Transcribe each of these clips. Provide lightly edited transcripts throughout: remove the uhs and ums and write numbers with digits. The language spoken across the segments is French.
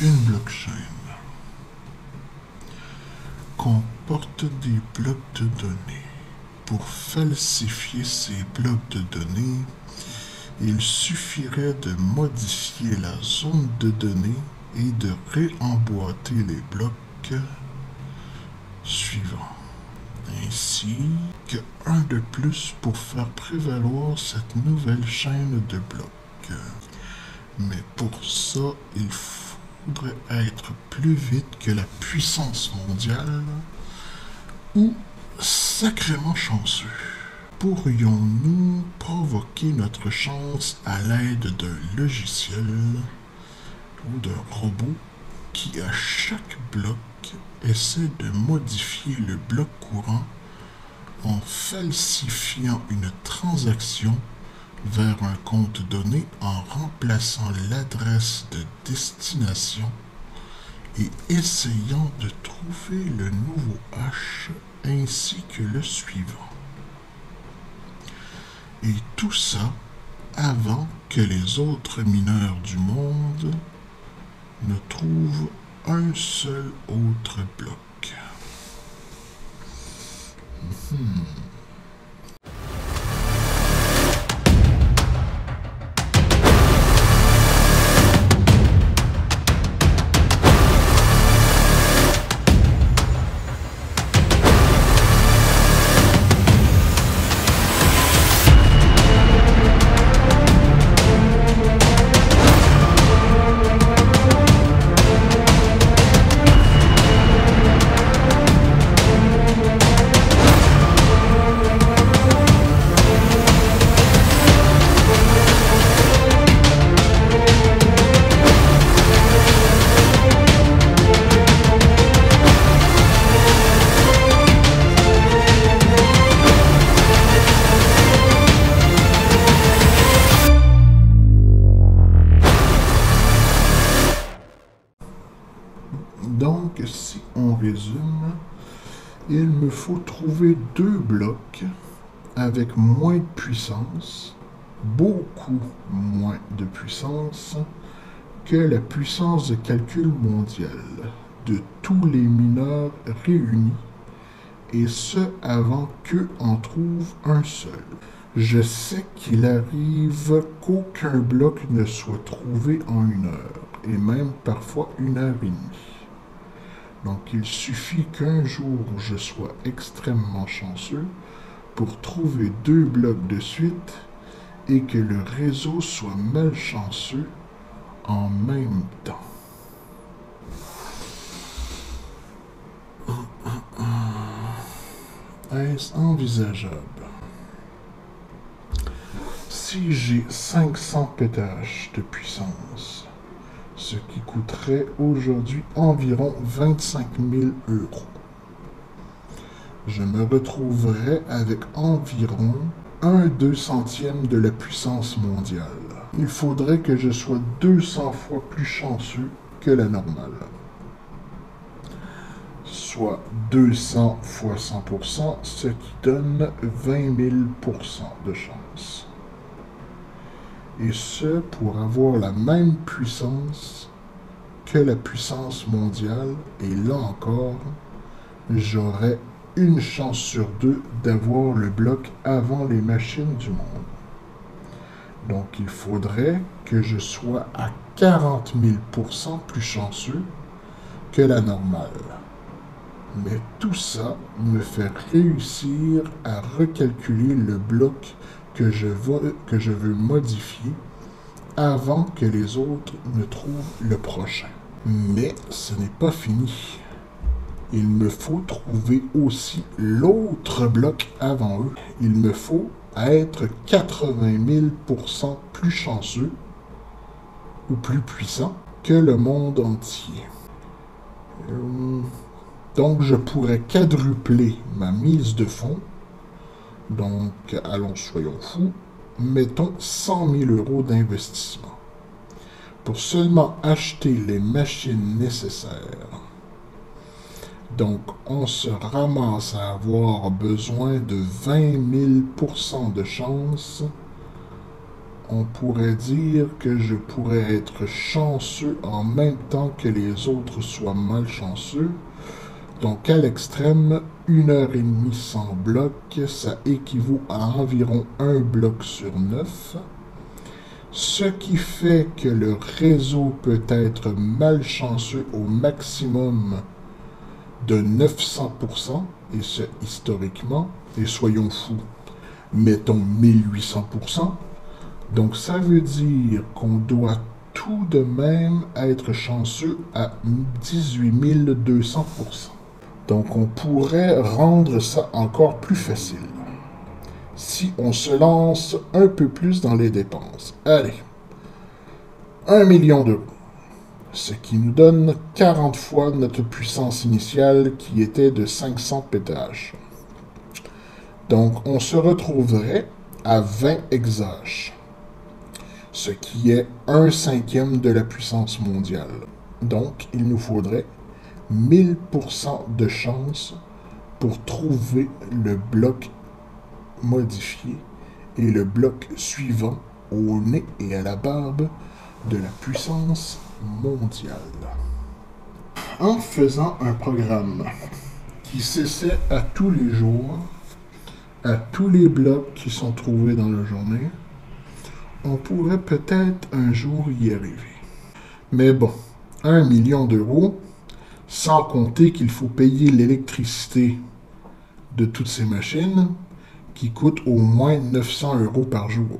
Une blockchain comporte des blocs de données. Pour falsifier ces blocs de données, il suffirait de modifier la zone de données et de réemboîter les blocs suivants, ainsi qu'un de plus pour faire prévaloir cette nouvelle chaîne de blocs. Mais pour ça, il faudrait être plus vite que la puissance mondiale ou sacrément chanceux. Pourrions-nous provoquer notre chance à l'aide d'un logiciel ou d'un robot qui, à chaque bloc, essaie de modifier le bloc courant en falsifiant une transaction vers un compte donné en remplaçant l'adresse de destination et essayant de trouver le nouveau hash ainsi que le suivant. Et tout ça avant que les autres mineurs du monde ne trouvent un seul autre bloc. Donc, si on résume, il me faut trouver deux blocs avec moins de puissance, beaucoup moins de puissance que la puissance de calcul mondiale de tous les mineurs réunis, et ce avant qu'eux en trouvent un seul. Je sais qu'il arrive qu'aucun bloc ne soit trouvé en 1 heure, et même parfois 1 heure et demie. Donc il suffit qu'un jour je sois extrêmement chanceux pour trouver deux blocs de suite et que le réseau soit malchanceux en même temps. Est-ce envisageable? Si j'ai 500 pétaches de puissance, ce qui coûterait aujourd'hui environ 25 000 €, je me retrouverais avec environ 1/200 de la puissance mondiale. Il faudrait que je sois 200 fois plus chanceux que la normale. Soit 200 fois 100%, ce qui donne 20 000% de chance. Et ce, pour avoir la même puissance que la puissance mondiale, et là encore, j'aurais une chance sur 2 d'avoir le bloc avant les machines du monde. Donc il faudrait que je sois à 40 000% plus chanceux que la normale. Mais tout ça me fait réussir à recalculer le bloc que je veux modifier avant que les autres ne trouvent le prochain. Mais ce n'est pas fini. Il me faut trouver aussi l'autre bloc avant eux. Il me faut être 80 000% plus chanceux ou plus puissant que le monde entier. Donc je pourrais quadrupler ma mise de fonds. Donc, allons, soyons fous, mettons 100 000 € d'investissement pour seulement acheter les machines nécessaires. Donc, on se ramasse à avoir besoin de 20 000% de chance on pourrait dire que je pourrais être chanceux en même temps que les autres soient malchanceux. Donc à l'extrême, 1h30 sans bloc, ça équivaut à environ 1 bloc sur 9. Ce qui fait que le réseau peut être malchanceux au maximum de 900%, et ce historiquement, et soyons fous, mettons 1800%. Donc ça veut dire qu'on doit tout de même être chanceux à 18 200%. Donc on pourrait rendre ça encore plus facile si on se lance un peu plus dans les dépenses. Allez, 1 million d'euros, ce qui nous donne 40 fois notre puissance initiale qui était de 500 PTH. Donc on se retrouverait à 20 exahash, ce qui est 1/5 de la puissance mondiale. Donc il nous faudrait 1000% de chance pour trouver le bloc modifié et le bloc suivant au nez et à la barbe de la puissance mondiale. En faisant un programme qui s'essaie à tous les jours, à tous les blocs qui sont trouvés dans la journée, on pourrait peut-être un jour y arriver. Mais bon, 1 million d'euros, sans compter qu'il faut payer l'électricité de toutes ces machines, qui coûte au moins 900 € par jour.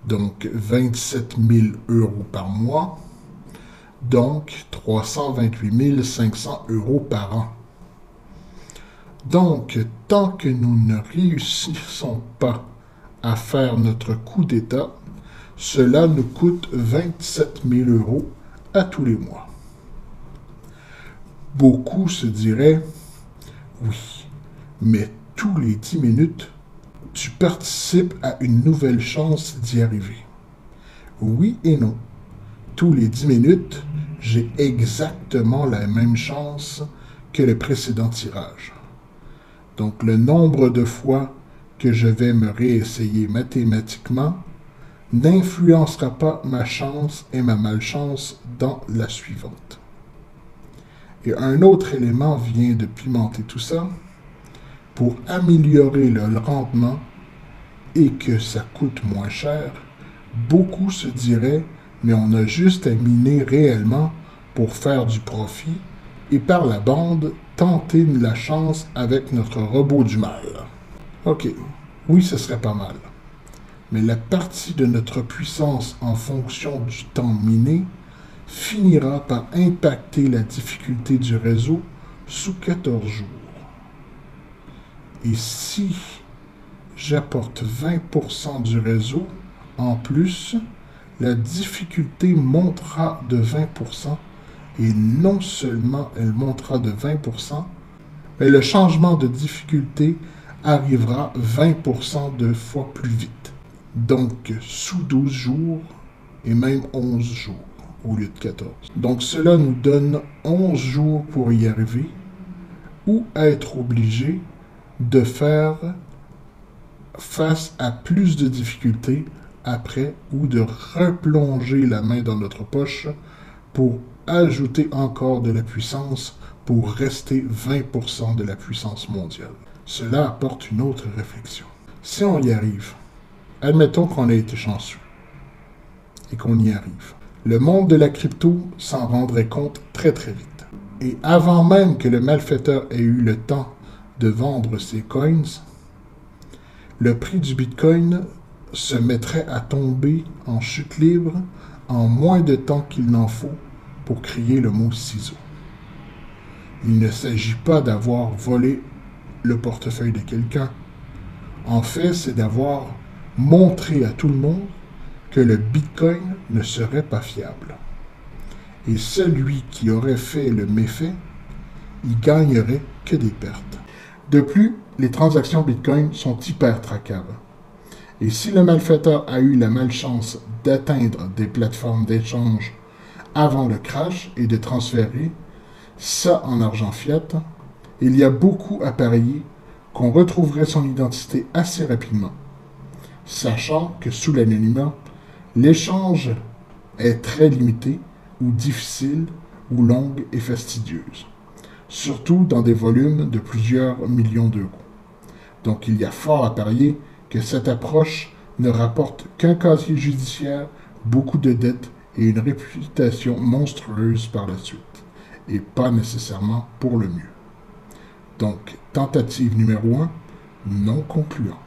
Donc 27 000 € par mois, donc 328 500 € par an. Donc, tant que nous ne réussissons pas à faire notre coup d'État, cela nous coûte 27 000 € à tous les mois. Beaucoup se diraient, oui, mais tous les 10 minutes, tu participes à une nouvelle chance d'y arriver. Oui et non. Tous les 10 minutes, j'ai exactement la même chance que le précédent tirage. Donc le nombre de fois que je vais me réessayer mathématiquement n'influencera pas ma chance et ma malchance dans la suivante. Et un autre élément vient de pimenter tout ça. Pour améliorer le rendement et que ça coûte moins cher, beaucoup se diraient « mais on a juste à miner réellement pour faire du profit et par la bande, tenter la chance avec notre robot du mal. » Ok, oui, ce serait pas mal. Mais la partie de notre puissance en fonction du temps miné finira par impacter la difficulté du réseau sous 14 jours. Et si j'apporte 20% du réseau en plus, la difficulté montera de 20%, et non seulement elle montera de 20%, mais le changement de difficulté arrivera 20% de fois plus vite. Donc sous 12 jours et même 11 jours au lieu de 14. Donc cela nous donne 11 jours pour y arriver, ou être obligé de faire face à plus de difficultés après, ou de replonger la main dans notre poche pour ajouter encore de la puissance pour rester 20% de la puissance mondiale. Cela apporte une autre réflexion. Si on y arrive, admettons qu'on a été chanceux et qu'on y arrive, le monde de la crypto s'en rendrait compte très très vite. Et avant même que le malfaiteur ait eu le temps de vendre ses coins, le prix du Bitcoin se mettrait à tomber en chute libre en moins de temps qu'il n'en faut pour crier le mot ciseau. Il ne s'agit pas d'avoir volé le portefeuille de quelqu'un. En fait, c'est d'avoir montré à tout le monde que le Bitcoin ne serait pas fiable. Et celui qui aurait fait le méfait, il gagnerait que des pertes. De plus, les transactions Bitcoin sont hyper traquables. Et si le malfaiteur a eu la malchance d'atteindre des plateformes d'échange avant le crash et de transférer ça en argent fiat, il y a beaucoup à parier qu'on retrouverait son identité assez rapidement. sachant que sous l'anonymat, l'échange est très limité ou difficile ou longue et fastidieuse, surtout dans des volumes de plusieurs millions d'euros. Donc il y a fort à parier que cette approche ne rapporte qu'un casier judiciaire, beaucoup de dettes et une réputation monstrueuse par la suite, et pas nécessairement pour le mieux. Donc, tentative numéro 1, non concluant.